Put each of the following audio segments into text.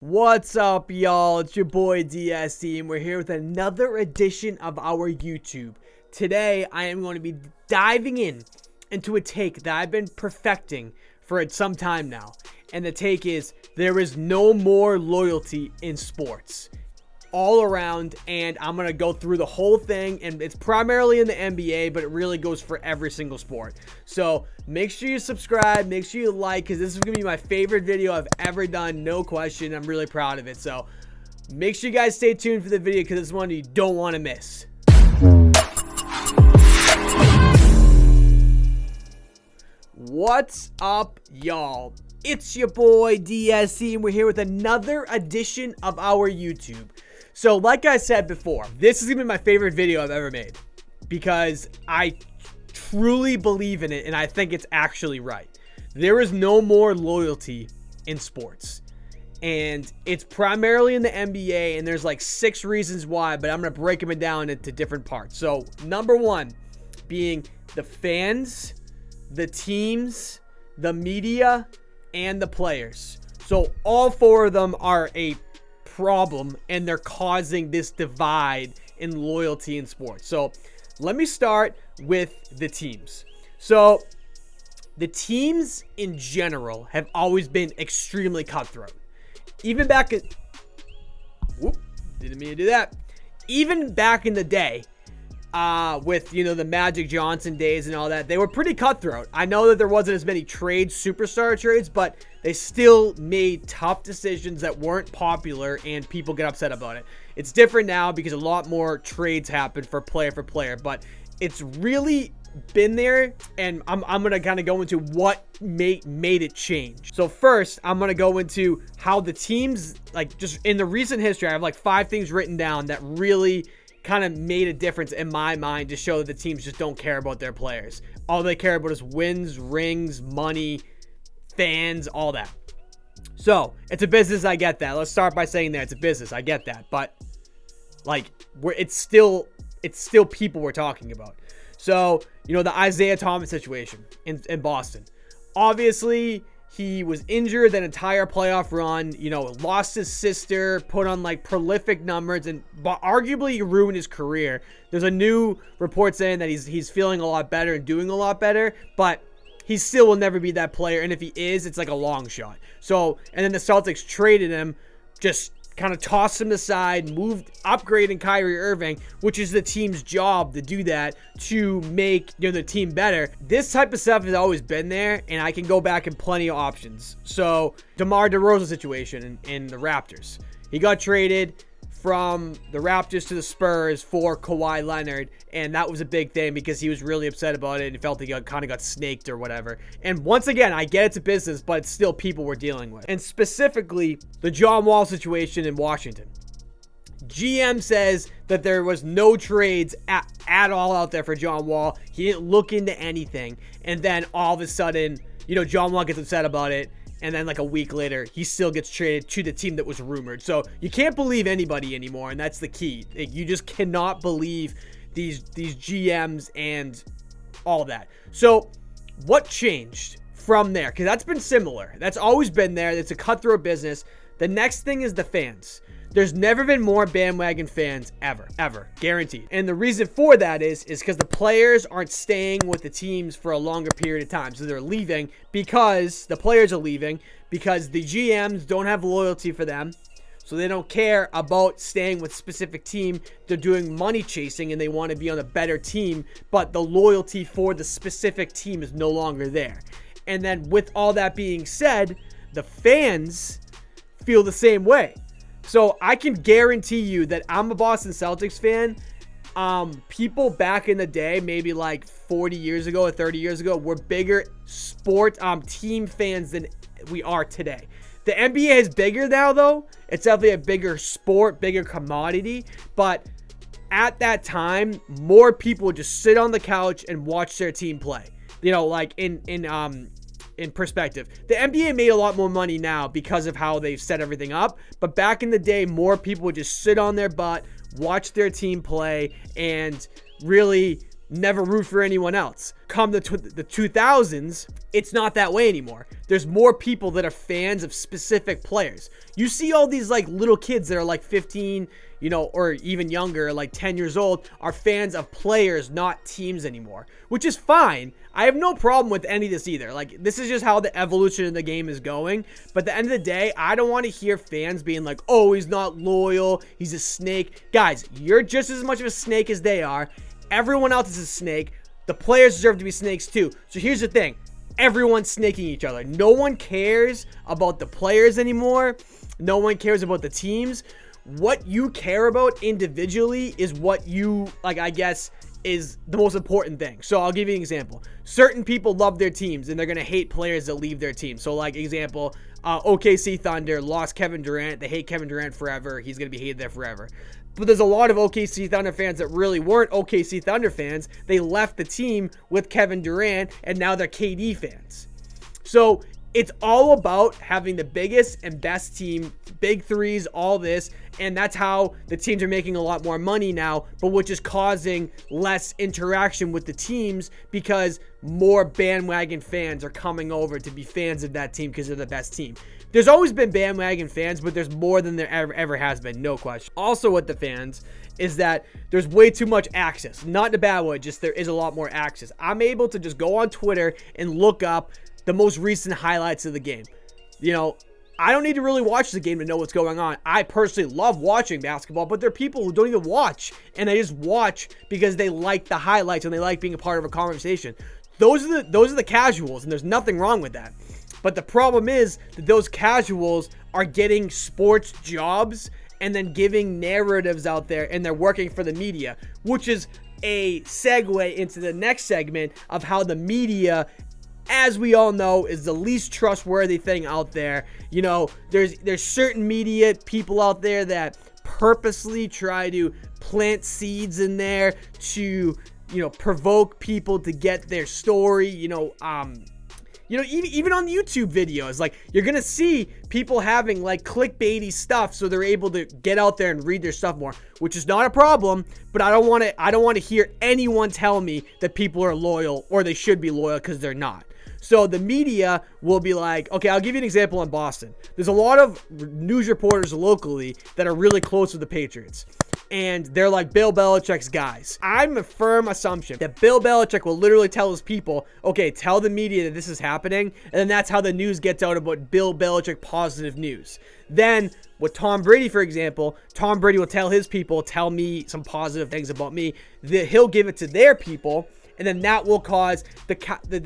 What's up, y'all? It's your boy DSC, and we're here with another edition of our YouTube. Today, I am going to be diving into a take that I've been perfecting for some time now. And the take is, there is no more loyalty in sports. All around, and I'm going to go through the whole thing, and it's primarily in the NBA, but it really goes for every single sport. So make sure you subscribe, make sure you like, because this is going to be my favorite video I've ever done, no question. I'm really proud of it. So make sure you guys stay tuned for the video, because it's one you don't want to miss. What's up, y'all? It's your boy DSC, and we're here with another edition of our YouTube. So like I said before, this is going to be my favorite video I've ever made because I truly believe in it, and I think it's actually right. There is no more loyalty in sports, and it's primarily in the NBA, and there's like 6 reasons why, but I'm going to break them down into different parts. So number 1 being the fans, the teams, the media, and the players. So all 4 of them are a problem, and they're causing this divide in loyalty in sports. So let me start with the teams. So the teams in general have always been extremely cutthroat. Even back in didn't mean to do that. Even back in the day, with, you know, the Magic Johnson days and all that, they were pretty cutthroat. I know that there wasn't as many trades, superstar trades, but they still made tough decisions that weren't popular, and people get upset about it. It's different now because a lot more trades happen for player, but it's really been there, and I'm gonna kind of go into what made it change. So first, I'm gonna go into how the teams, like, just in the recent history, I have like 5 things written down that really kind of made a difference in my mind to show that the teams just don't care about their players. All they care about is wins, rings, money, fans, all that. So it's a business, I get that. Let's start by saying that it's a business, I get that, but like, it's still people we're talking about. So, you know, the Isaiah Thomas situation in Boston, obviously he was injured that entire playoff run, you know, lost his sister, put on like prolific numbers, and arguably ruined his career. There's a new report saying that he's feeling a lot better and doing a lot better, but he still will never be that player. And if he is, it's like a long shot. So, and then the Celtics traded him, just kind of tossed him aside, upgrading Kyrie Irving, which is the team's job to do that, to make, you know, the team better. This type of stuff has always been there, and I can go back in plenty of options. So DeMar DeRozan situation in the Raptors. He got traded from the Raptors to the Spurs for Kawhi Leonard, and that was a big thing because he was really upset about it and he felt he kind of got snaked or whatever. And once again, I get it's a business, but it's still people we're dealing with. And specifically, the John Wall situation in Washington. GM says that there was no trades at all out there for John Wall. He didn't look into anything. And then all of a sudden, you know, John Wall gets upset about it. And then like a week later, he still gets traded to the team that was rumored. So you can't believe anybody anymore, and that's the key. You just cannot believe these GMs and all that. So what changed from there? Because that's been similar. That's always been there. It's a cutthroat business. The next thing is the fans. There's never been more bandwagon fans ever, guaranteed. And the reason for that is because the players aren't staying with the teams for a longer period of time. So they're leaving because the players are leaving because the GMs don't have loyalty for them. So they don't care about staying with a specific team. They're doing money chasing and they want to be on a better team, but the loyalty for the specific team is no longer there. And then with all that being said, the fans feel the same way. So I can guarantee you that I'm a Boston Celtics fan. People back in the day, maybe like 40 years ago or 30 years ago, were bigger team fans than we are today. The NBA is bigger now, though. It's definitely a bigger sport, bigger commodity. But at that time, more people would just sit on the couch and watch their team play. You know, like in perspective, the NBA made a lot more money now because of how they've set everything up. But back in the day, more people would just sit on their butt, watch their team play, and really never root for anyone else. Come the 2000s, it's not that way anymore. There's more people that are fans of specific players. You see all these like little kids that are like 15, or even younger, like 10 years old, are fans of players, not teams anymore, which is fine. I have no problem with any of this either. Like, this is just how the evolution of the game is going. But at the end of the day, I don't want to hear fans being like, oh, he's not loyal, he's a snake. Guys, you're just as much of a snake as they are. Everyone else is a snake. The players deserve to be snakes too. So here's the thing. Everyone's snaking each other. No one cares about the players anymore. No one cares about the teams. What you care about individually is what you, I guess, is the most important thing. So I'll give you an example. Certain people love their teams and they're going to hate players that leave their team. So example, OKC Thunder lost Kevin Durant. They hate Kevin Durant forever. He's going to be hated there forever. But there's a lot of OKC Thunder fans that really weren't OKC Thunder fans. They left the team with Kevin Durant and now they're KD fans. So it's all about having the biggest and best team, big threes, all this, and that's how the teams are making a lot more money now, but which is causing less interaction with the teams because more bandwagon fans are coming over to be fans of that team because they're the best team. There's always been bandwagon fans, but there's more than there ever has been, no question. Also with the fans is that there's way too much access. Not in a bad way, just there is a lot more access. I'm able to just go on Twitter and look up the most recent highlights of the game. I don't need to really watch the game to know what's going on. I personally love watching basketball, but there are people who don't even watch, and they just watch because they like the highlights and they like being a part of a conversation. Those are the casuals, and there's nothing wrong with that. But the problem is that those casuals are getting sports jobs and then giving narratives out there, and they're working for the media, which is a segue into the next segment of how the media, as we all know, is the least trustworthy thing out there. There's certain media people out there that purposely try to plant seeds in there to, provoke people to get their story, even on YouTube videos, you're going to see people having clickbaity stuff so they're able to get out there and read their stuff more, which is not a problem, but I don't want to hear anyone tell me that people are loyal or they should be loyal because they're not. So the media will be like, okay, I'll give you an example in Boston. There's a lot of news reporters locally that are really close with the Patriots. And they're like Bill Belichick's guys. I'm a firm assumption that Bill Belichick will literally tell his people, okay, tell the media that this is happening. And then that's how the news gets out about Bill Belichick positive news. Then with Tom Brady, for example, Tom Brady will tell his people, tell me some positive things about me. He'll give it to their people. And then that will cause the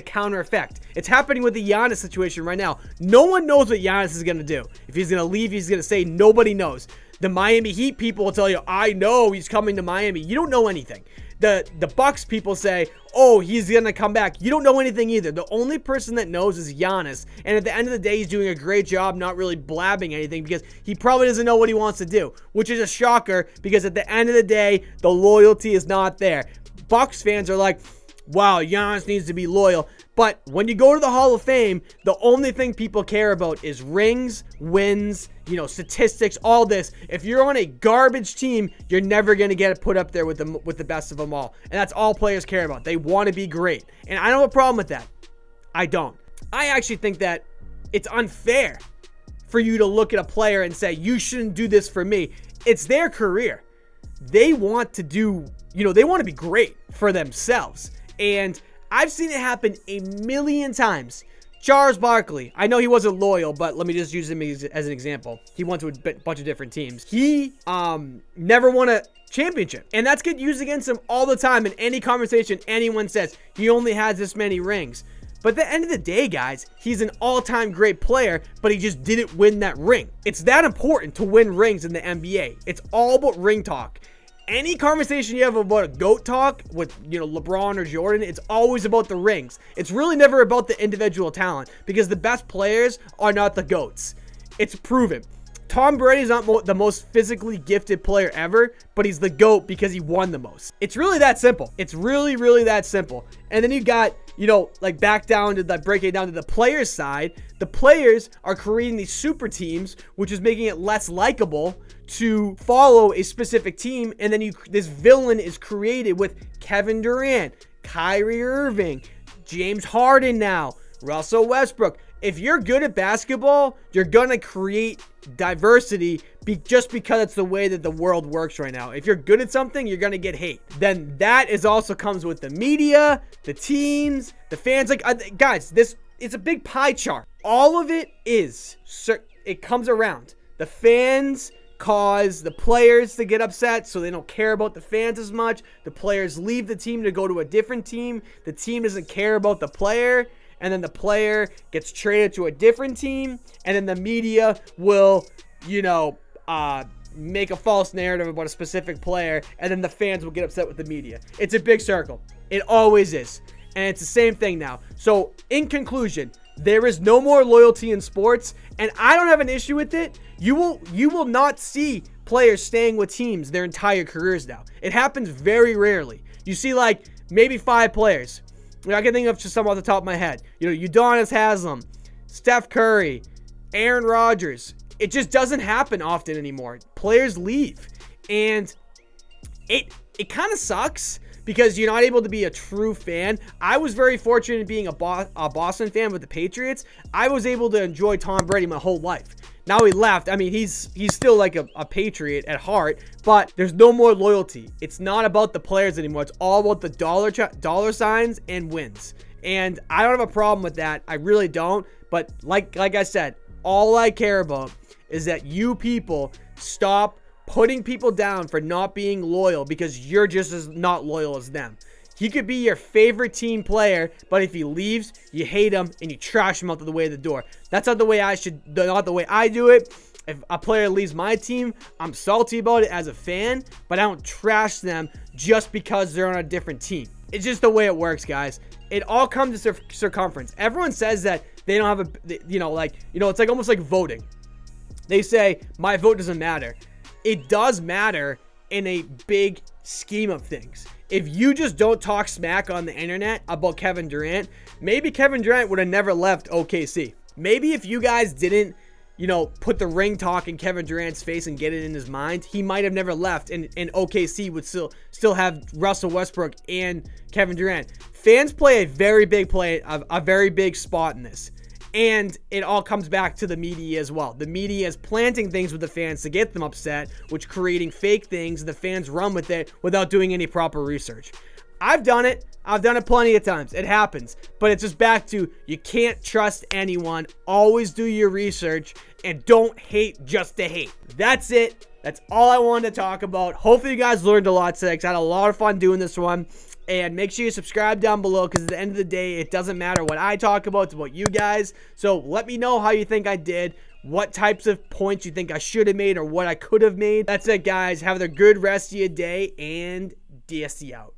counter effect. It's happening with the Giannis situation right now. No one knows what Giannis is going to do. If he's going to leave, he's going to say, nobody knows. The Miami Heat people will tell you, I know he's coming to Miami. You don't know anything. The Bucks people say, oh, he's going to come back. You don't know anything either. The only person that knows is Giannis. And at the end of the day, he's doing a great job not really blabbing anything because he probably doesn't know what he wants to do, which is a shocker because at the end of the day, the loyalty is not there. Bucks fans are like, wow, Giannis needs to be loyal. But when you go to the Hall of Fame, the only thing people care about is rings, wins, statistics, all this. If you're on a garbage team, you're never going to get it put up there with the best of them all. And that's all players care about. They want to be great. And I don't have a problem with that. I don't. I actually think that it's unfair for you to look at a player and say, you shouldn't do this for me. It's their career. They want to do, they want to be great for themselves. And I've seen it happen a million times. Charles Barkley, I know he wasn't loyal, but let me just use him as an example. He went to a bunch of different teams. He never won a championship. And that's get used against him all the time in any conversation anyone says. He only has this many rings. But at the end of the day, guys, he's an all-time great player, but he just didn't win that ring. It's that important to win rings in the NBA. It's all about ring talk. Any conversation you have about a GOAT talk with, LeBron or Jordan, it's always about the rings. It's really never about the individual talent because the best players are not the GOATs. It's proven. Tom Brady's not the most physically gifted player ever, but he's the GOAT because he won the most. It's really that simple. It's really, really that simple. And then you got, like back down to break it down to the players side. The players are creating these super teams, which is making it less likable to follow a specific team. And then this villain is created with Kevin Durant, Kyrie Irving, James Harden now, Russell Westbrook. If you're good at basketball, you're going to create diversity just because it's the way that the world works right now. If you're good at something, you're going to get hate. Then that also comes with the media, the teams, the fans. Guys, it's a big pie chart. All of it comes around. The fans cause the players to get upset, so they don't care about the fans as much. The players leave the team to go to a different team. The team doesn't care about the player. And then the player gets traded to a different team, and then the media will, make a false narrative about a specific player, and then the fans will get upset with the media. It's a big circle. It always is. And it's the same thing now. So, in conclusion, there is no more loyalty in sports, and I don't have an issue with it. You will not see players staying with teams their entire careers now. It happens very rarely. You see, maybe 5 players. I can think of just some off the top of my head. Udonis Haslem, Steph Curry, Aaron Rodgers. It just doesn't happen often anymore. Players leave. And it kind of sucks because you're not able to be a true fan. I was very fortunate in being a Boston fan with the Patriots. I was able to enjoy Tom Brady my whole life. Now he left. I mean, he's still like a Patriot at heart, but there's no more loyalty. It's not about the players anymore. It's all about the dollar signs and wins. And I don't have a problem with that. I really don't. But like I said, all I care about is that you people stop putting people down for not being loyal because you're just as not loyal as them. He could be your favorite team player, but if he leaves, you hate him and you trash him out the way of the door. That's not the way I do it. If a player leaves my team, I'm salty about it as a fan, but I don't trash them just because they're on a different team. It's just the way it works, guys. It all comes to circumference. Everyone says that they don't have it's like almost like voting. They say, my vote doesn't matter. It does matter in a big scheme of things. If you just don't talk smack on the internet about Kevin Durant, maybe Kevin Durant would have never left OKC. Maybe if you guys didn't, put the ring talk in Kevin Durant's face and get it in his mind, he might have never left, and OKC would still have Russell Westbrook and Kevin Durant. Fans play a very big spot in this. And it all comes back to the media as well. The media is planting things with the fans to get them upset, which creating fake things. The fans run with it without doing any proper research. I've done it. I've done it plenty of times. It happens. But it's just back to you can't trust anyone. Always do your research and don't hate just to hate. That's it. That's all I wanted to talk about. Hopefully you guys learned a lot today. I had a lot of fun doing this one. And make sure you subscribe down below because at the end of the day, it doesn't matter what I talk about. It's about you guys. So let me know how you think I did, what types of points you think I should have made or what I could have made. That's it, guys. Have a good rest of your day and DSC out.